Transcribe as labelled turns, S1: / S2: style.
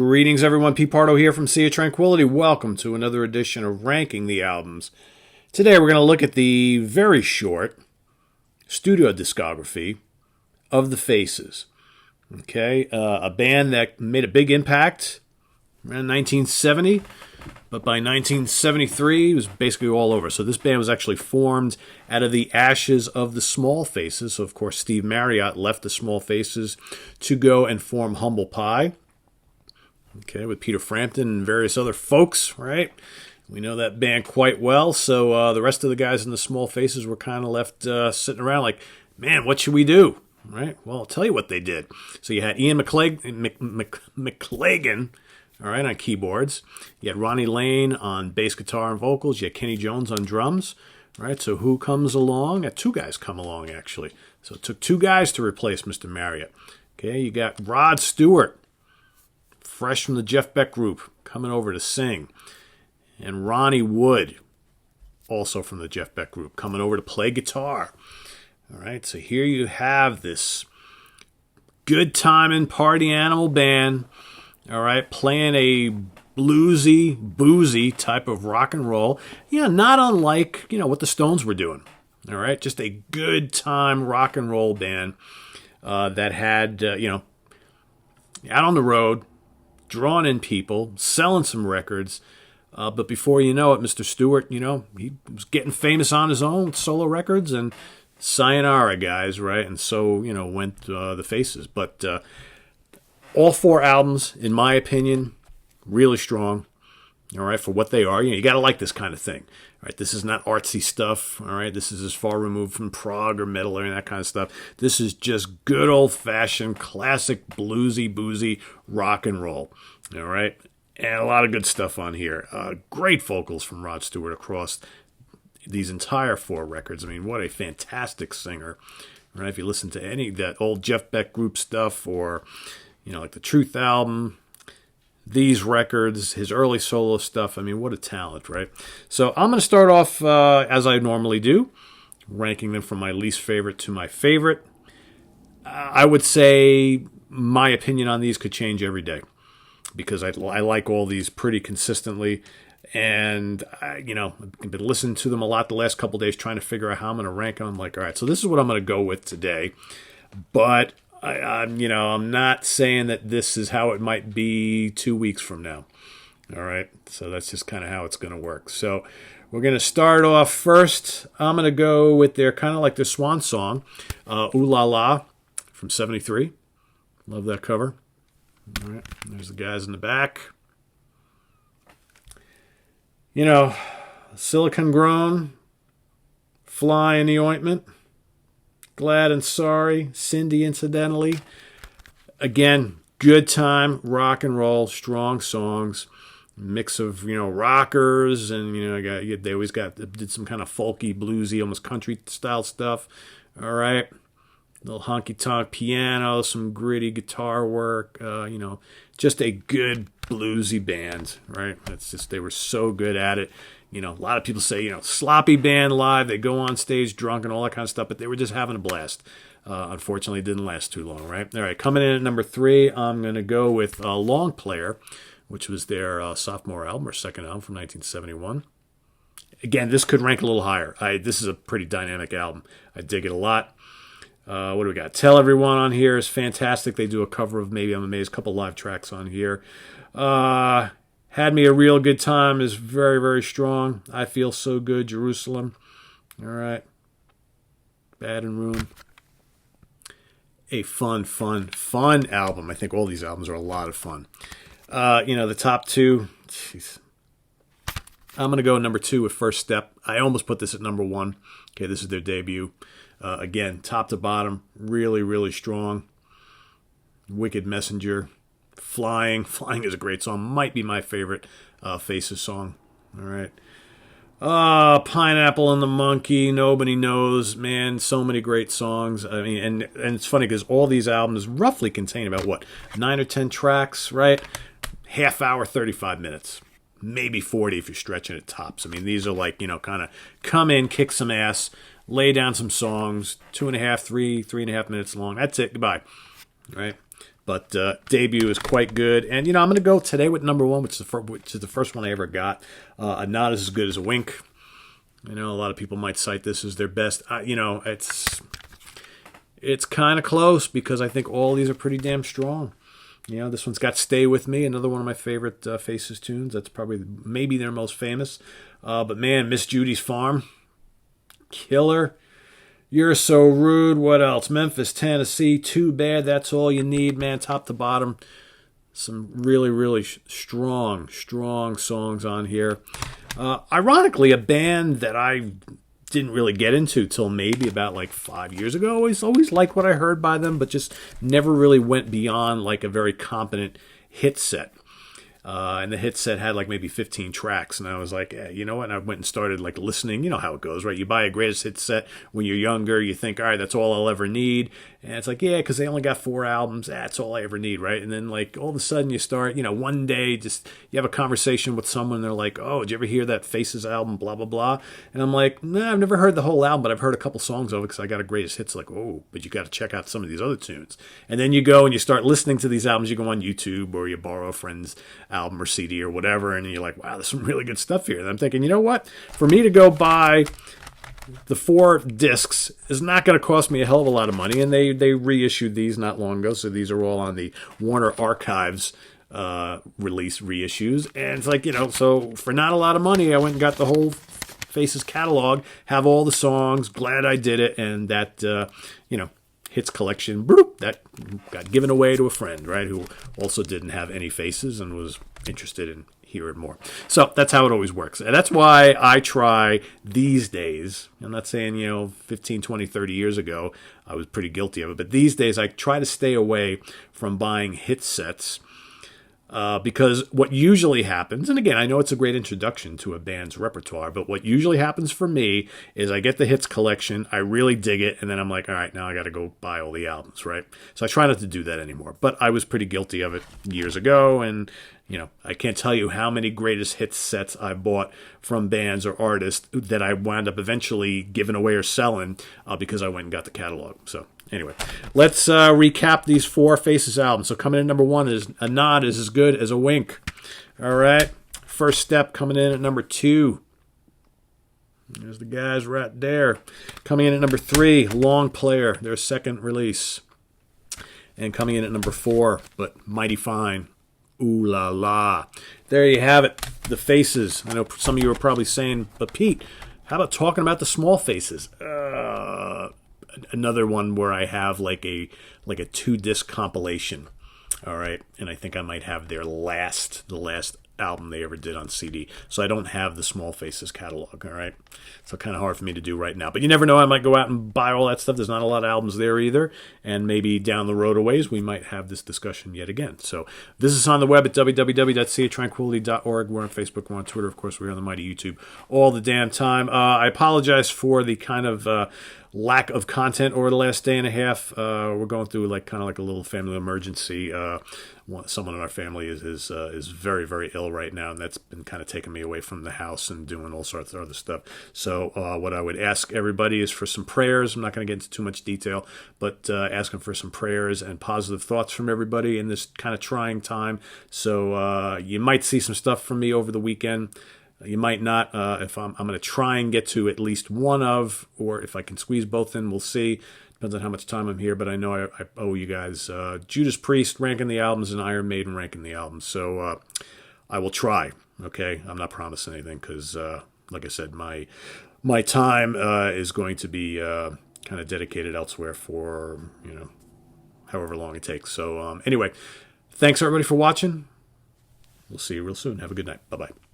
S1: Greetings, everyone. Pete Pardo here from Sea of Tranquility. Welcome to another edition of Ranking the Albums. Today we're going to look at the very short studio discography of The Faces. Okay, a band that made a big impact around 1970, but by 1973 it was basically all over. So this band was actually formed out of the ashes of the Small Faces. So of course Steve Marriott left the Small Faces to go and form Humble Pie. Okay, with Peter Frampton and various other folks, right? We know that band quite well, so the rest of the guys in the Small Faces were kind of left sitting around like, man, what should we do? Right? Well, I'll tell you what they did. So you had Ian McClagan, all right, on keyboards. You had Ronnie Lane on bass guitar and vocals. You had Kenny Jones on drums, right? So who comes along? Two guys come along, actually. So it took two guys to replace Mr. Marriott. Okay, you got Rod Stewart, fresh from the Jeff Beck group, coming over to sing. And Ronnie Wood, also from the Jeff Beck group, coming over to play guitar. All right, so here you have this good timing party animal band, all right, playing a bluesy, boozy type of rock and roll. Yeah, not unlike, what the Stones were doing. All right, just a good time rock and roll band that had, out on the road, drawing in people, selling some records. But before you know it, Mr. Stewart, he was getting famous on his own, solo records, and sayonara, guys, right? And so, went The Faces. But all four albums, in my opinion, really strong, all right, for what they are. You got to like this kind of thing, all right? This is not artsy stuff, all right? This is as far removed from prog or metal or that kind of stuff. This is just good old-fashioned, classic, bluesy, boozy rock and roll, all right? And a lot of good stuff on here. Great vocals from Rod Stewart across these entire four records. I mean, what a fantastic singer, right? If you listen to any of that old Jeff Beck group stuff or, like the Truth album, these records, his early solo stuff, I mean, what a talent, right? So I'm going to start off, as I normally do, ranking them from my least favorite to my favorite. I would say my opinion on these could change every day because I like all these pretty consistently. And, I've been listening to them a lot the last couple of days trying to figure out how I'm going to rank them. I'm like, all right, so this is what I'm going to go with today. But, I'm not saying that this is how it might be 2 weeks from now. All right, so that's just kind of how it's going to work. So we're going to start off first. I'm going to go with their kind of like their swan song, Ooh La La from 73. Love that cover. All right, there's the guys in the back. Silicon Grown, Fly in the Ointment, Glad and Sorry, Cindy Incidentally. Again, good time, rock and roll, strong songs, mix of, rockers and, they always did some kind of folky, bluesy, almost country style stuff. All right. Little honky-tonk piano, some gritty guitar work, just a good bluesy band, right? That's just, they were so good at it. A lot of people say, sloppy band live, they go on stage drunk and all that kind of stuff, but they were just having a blast. Unfortunately, it didn't last too long, right? All right, coming in at number 3, I'm going to go with Long Player, which was their sophomore album or second album from 1971. Again, this could rank a little higher. This is a pretty dynamic album. I dig it a lot. What do we got? Tell Everyone on here is fantastic. They do a cover of Maybe I'm Amazed, a couple live tracks on here. Had Me a Real Good Time is very, very strong. I Feel So Good, Jerusalem. All right. Bad and Room. A fun album. I think all these albums are a lot of fun. The top two. Jeez. I'm going to go number 2 with First Step. I almost put this at number 1. Okay, this is their debut. Again, top to bottom, really, really strong. Wicked Messenger. Flying is a great song. Might be my favorite Faces song. All right. Pineapple and the Monkey, Nobody Knows. Man, so many great songs. I mean, and it's funny because all these albums roughly contain about, 9 or 10 tracks, right? Half hour, 35 minutes. Maybe 40 if you're stretching it tops. I mean, these are like, kind of come in, kick some ass, lay down some songs, 2.5, 3.5 minutes long. That's it. Goodbye. Right? But debut is quite good. And, I'm going to go today with number one, which is the first one I ever got. A Nod is as good as a wink. A lot of people might cite this as their best. It's kind of close because I think all these are pretty damn strong. This one's got Stay With Me, another one of my favorite Faces tunes. That's probably maybe their most famous. But man, Miss Judy's Farm, killer. You're So Rude. What else? Memphis, Tennessee, Too Bad. That's All You Need, man. Top to bottom, some really, really strong songs on here. Ironically, a band that I didn't really get into till maybe about like 5 years ago. Always liked what I heard by them, but just never really went beyond like a very competent hit set. And the hit set had like maybe 15 tracks, and I was like, you know what? And I went and started like listening. You know how it goes, right? You buy a greatest hit set when you're younger. You think, all right, that's all I'll ever need. And it's like, yeah, because they only got 4 albums. That's all I ever need, right? And then like all of a sudden you start, one day just you have a conversation with someone. And they're like, oh, did you ever hear that Faces album? Blah blah blah. And I'm like, nah, I've never heard the whole album, but I've heard a couple songs of it because I got a greatest hits. Like, oh, but you got to check out some of these other tunes. And then you go and you start listening to these albums. You go on YouTube or you borrow a friend's album or CD or whatever, and you're like, wow, there's some really good stuff here. And I'm thinking, you know what? For me to go buy the 4 discs is not going to cost me a hell of a lot of money, and they reissued these not long ago, so these are all on the Warner Archives release reissues, and it's like, so for not a lot of money, I went and got the whole Faces catalog, have all the songs, glad I did it, and that, hits collection, that got given away to a friend, right, who also didn't have any Faces and was interested in hearing more. So that's how it always works. And that's why I try these days, I'm not saying, 15, 20, 30 years ago, I was pretty guilty of it, but these days I try to stay away from buying hit sets because what usually happens, and again, I know it's a great introduction to a band's repertoire, but what usually happens for me is I get the hits collection, I really dig it, and then I'm like, all right, now I got to go buy all the albums, right? So I try not to do that anymore, but I was pretty guilty of it years ago, and I can't tell you how many greatest hits sets I bought from bands or artists that I wound up eventually giving away or selling because I went and got the catalog. So anyway, let's recap these 4 Faces albums. So coming in number 1 is A Nod is as good as a wink. All right. First Step coming in at number 2. There's the guys right there. Coming in at number 3, Long Player, their second release. And coming in at number 4, but Mighty Fine. Ooh la la. There you have it. The Faces. I know some of you are probably saying, but Pete, how about talking about the Small Faces? Another one where I have like a 2-disc compilation. All right. And I think I might have the last album they ever did on CD. So I don't have the Small Faces catalog. All right. So kind of hard for me to do right now. But you never know. I might go out and buy all that stuff. There's not a lot of albums there either. And maybe down the road a ways, we might have this discussion yet again. So this is on the web at www.seatranquility.org. We're on Facebook. We're on Twitter. Of course, we're on the mighty YouTube all the damn time. I apologize for the kind of lack of content over the last day and a half. We're going through kind of a little family emergency. Someone in our family is very, very ill right now, and that's been kind of taking me away from the house and doing all sorts of other stuff. So what I would ask everybody is for some prayers. I'm not going to get into too much detail, but asking for some prayers and positive thoughts from everybody in this kind of trying time. So you might see some stuff from me over the weekend. You might not. If I'm going to try and get to at least one of, or if I can squeeze both in, we'll see. Depends on how much time I'm here, but I know I owe you guys Judas Priest ranking the albums and Iron Maiden ranking the albums. So I will try. Okay, I'm not promising anything because, like I said, my time is going to be kind of dedicated elsewhere for however long it takes. So anyway, thanks everybody for watching. We'll see you real soon. Have a good night. Bye bye.